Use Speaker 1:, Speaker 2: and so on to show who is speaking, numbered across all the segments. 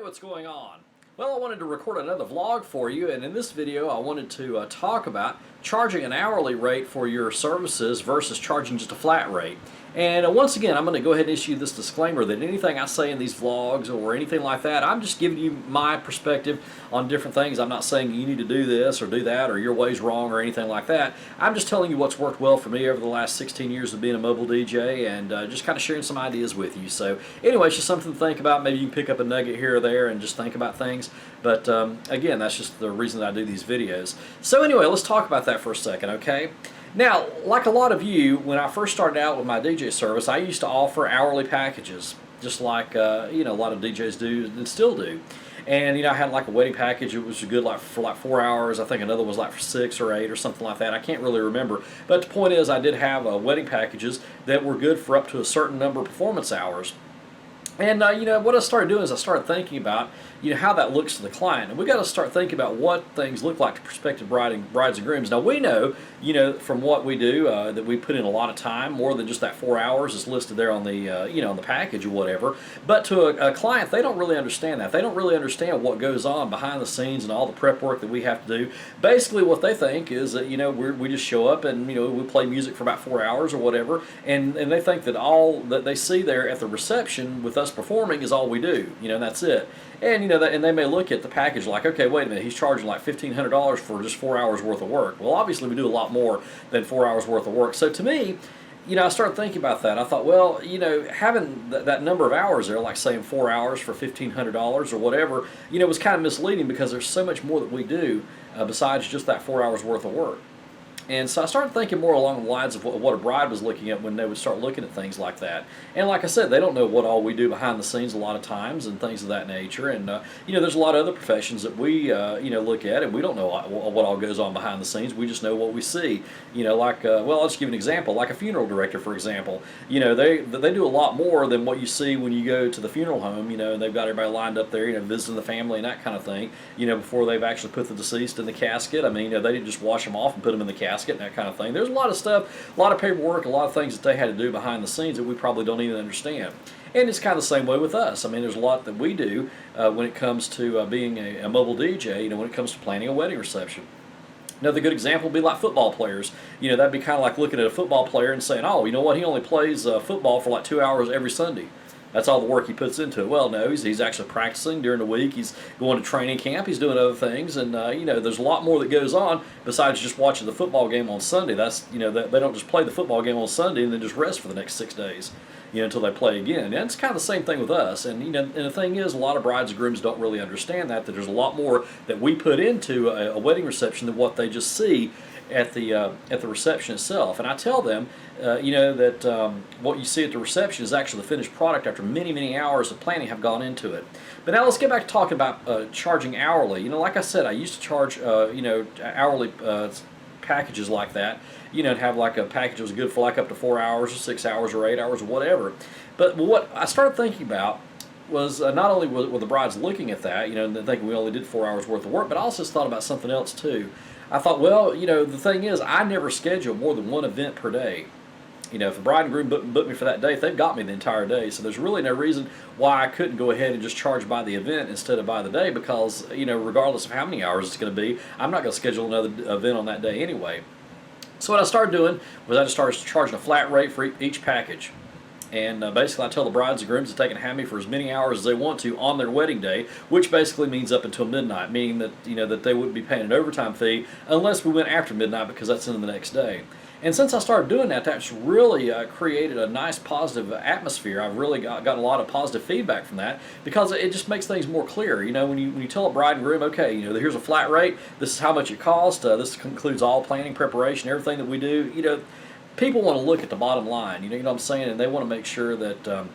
Speaker 1: what's going on? Well, I wanted to record another vlog for you, and in this video I wanted to talk about charging an hourly rate for your services versus charging just a flat rate. And once again, I'm going to go ahead and issue this disclaimer that anything I say in these vlogs or anything like that, I'm just giving you my perspective on different things. I'm not saying you need to do this or do that or your way's wrong or anything like that. I'm just telling you what's worked well for me over the last 16 years of being a mobile DJ and just kind of sharing some ideas with you. So anyway, it's just something to think about. Maybe you can pick up a nugget here or there and just think about things. But again, that's just the reason that I do these videos. So anyway, let's talk about that for a second, okay? Now, like a lot of you, when I first started out with my DJ service, I used to offer hourly packages, just like a lot of DJs do and still do. And I had like a wedding package. It was good for like 4 hours. I think another was like for 6 or 8 or something like that. I can't really remember. But the point is, I did have wedding packages that were good for up to a certain number of performance hours. And what I started doing is I started thinking about how that looks to the client, and we got to start thinking about what things look like to prospective brides and grooms. Now we know from what we do that we put in a lot of time, more than just that 4 hours is listed there on the on the package or whatever. But to a client, they don't really understand that. They don't really understand what goes on behind the scenes and all the prep work that we have to do. Basically, what they think is that we just show up and we play music for about 4 hours or whatever, and they think that all that they see there at the reception with us performing is all we do, and that's it. And and they may look at the package like, okay, wait a minute, he's charging like $1,500 for just 4 hours worth of work. Well, obviously we do a lot more than 4 hours worth of work. So to me, I started thinking about that. I thought, well, having that number of hours there, like saying 4 hours for $1,500 or whatever, was kind of misleading because there's so much more that we do besides just that 4 hours worth of work. And so I started thinking more along the lines of what a bride was looking at when they would start looking at things like that. And like I said, they don't know what all we do behind the scenes a lot of times and things of that nature. And there's a lot of other professions that we look at, and we don't know what all goes on behind the scenes. We just know what we see. Well, I'll just give an example. Like a funeral director, for example. They do a lot more than what you see when you go to the funeral home. And they've got everybody lined up there, visiting the family and that kind of thing. Before they've actually put the deceased in the casket. I mean, they didn't just wash them off and put them in the casket and that kind of thing. There's a lot of stuff, a lot of paperwork, a lot of things that they had to do behind the scenes that we probably don't even understand. And it's kind of the same way with us. I mean, there's a lot that we do when it comes to being a mobile DJ, when it comes to planning a wedding reception. Another good example would be like football players. That'd be kind of like looking at a football player and saying, oh, you know what, he only plays football for like 2 hours every Sunday. That's all the work he puts into it. Well, no, he's actually practicing during the week. He's going to training camp. He's doing other things, and there's a lot more that goes on besides just watching the football game on Sunday. That's they don't just play the football game on Sunday and then just rest for the next 6 days, until they play again. And it's kind of the same thing with us. And and the thing is, a lot of brides and grooms don't really understand that there's a lot more that we put into a wedding reception than what they just see at the reception itself. And I tell them, that what you see at the reception is actually the finished product after many, many hours of planning have gone into it. But now let's get back to talking about charging hourly. Like I said, I used to charge, hourly packages like that. And have like a package that was good for like up to 4 hours or 6 hours or 8 hours or whatever. But what I started thinking about was not only were the brides looking at that, and thinking we only did 4 hours worth of work, but I also thought about something else too. I thought, well, the thing is, I never schedule more than one event per day. If the bride and groom book me for that day, they've got me the entire day. So there's really no reason why I couldn't go ahead and just charge by the event instead of by the day because, regardless of how many hours it's going to be, I'm not going to schedule another event on that day anyway. So what I started doing was I just started charging a flat rate for each package. And basically I tell the brides and grooms that they can have me for as many hours as they want to on their wedding day, which basically means up until midnight, meaning that that they wouldn't be paying an overtime fee unless we went after midnight because that's in the next day. And since I started doing that, that's really created a nice positive atmosphere. I've really got a lot of positive feedback from that because it just makes things more clear. When you tell a bride and groom, okay, here's a flat rate, this is how much it costs, this includes all planning, preparation, everything that we do, people want to look at the bottom line, you know what I'm saying, and they want to make sure that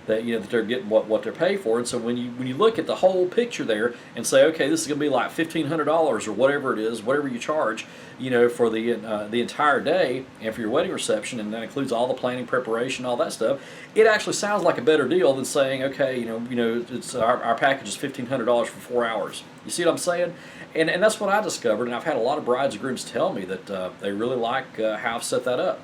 Speaker 1: that they're getting what they're paid for. And so when you look at the whole picture there and say, okay, this is going to be like $1,500 or whatever it is, whatever you charge, for the entire day and for your wedding reception, and that includes all the planning, preparation, all that stuff, it actually sounds like a better deal than saying, okay, it's our package is $1,500 for 4 hours. You see what I'm saying? And that's what I discovered, and I've had a lot of brides and grooms tell me that they really like how I've set that up.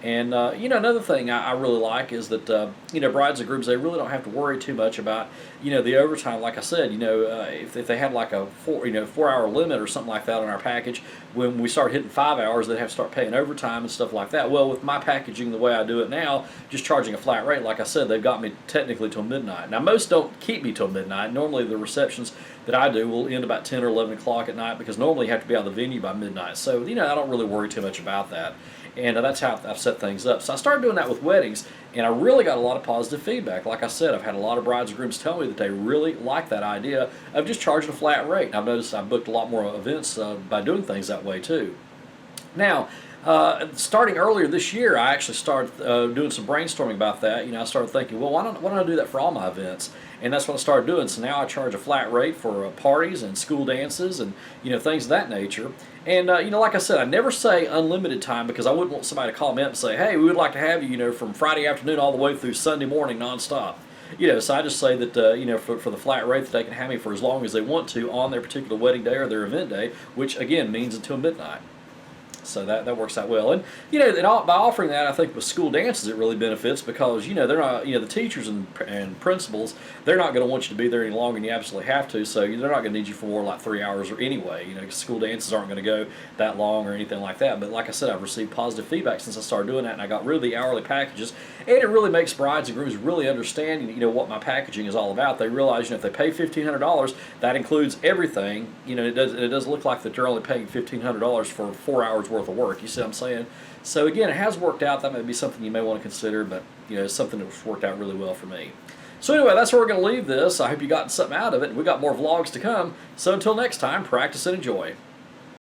Speaker 1: And you know, another thing I really like is that you know, brides and grooms, they really don't have to worry too much about, you know, the overtime. Like I said, you know, if they had like a 4 hour limit or something like that on our package, when we start hitting 5 hours, they'd have to start paying overtime and stuff like that. Well, with my packaging the way I do it now, just charging a flat rate, like I said, they've got me technically till midnight. Now most don't keep me till midnight. Normally the receptions that I do will end about 10 or 11 o'clock at night, because normally you have to be out of the venue by midnight. So, you know, I don't really worry too much about that. And that's how I've set things up. So I started doing that with weddings, and I really got a lot of positive feedback. Like I said, I've had a lot of brides and grooms tell me that they really like that idea of just charging a flat rate. And I've noticed I've booked a lot more events by doing things that way too. Now, starting earlier this year, I actually started doing some brainstorming about that. You know, I started thinking, well, why don't I do that for all my events? And that's what I started doing. So now I charge a flat rate for parties and school dances and, you know, things of that nature. And you know, like I said, I never say unlimited time, because I wouldn't want somebody to call me up and say, hey, we would like to have you, you know, from Friday afternoon all the way through Sunday morning nonstop. You know, so I just say that, you know, for the flat rate, that they can have me for as long as they want to on their particular wedding day or their event day, which again means until midnight. So that works out well. And you know, by offering that, I think with school dances it really benefits, because you know, they're not, you know, the teachers and principals, they're not going to want you to be there any longer than you absolutely have to. So they're not going to need you for more like 3 hours or anyway. You know, school dances aren't going to go that long or anything like that. But like I said, I've received positive feedback since I started doing that, and I got rid of the hourly packages, and it really makes brides and grooms really understand, you know, what my packaging is all about. They realize, you know, if they pay $1,500, that includes everything. You know, it does look like that they're only paying $1,500 for 4 hours worth of work. You see what I'm saying? So again, it has worked out. That may be something you may want to consider, but you know, it's something that's worked out really well for me. So anyway, that's where we're going to leave this. I hope you got something out of it. We got more vlogs to come. So until next time, practice and enjoy.